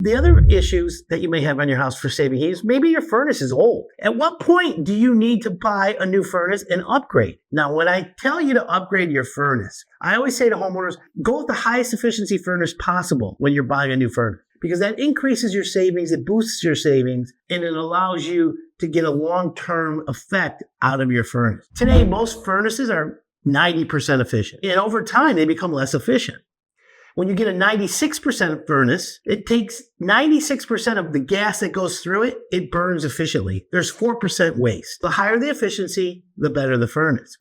The other issues that you may have on your house for saving heat is maybe your furnace is old. At what point do you need to buy a new furnace and upgrade? Now, when I tell you to upgrade your furnace, I always say to homeowners, go with the highest efficiency furnace possible when you're buying a new furnace, because that increases your savings, it boosts your savings, and it allows you to get a long-term effect out of your furnace. Today, most furnaces are 90% efficient, and over time, they become less efficient. When you get a 96% furnace, it takes 96% of the gas that goes through it, it burns efficiently. There's 4% waste. The higher the efficiency, the better the furnace.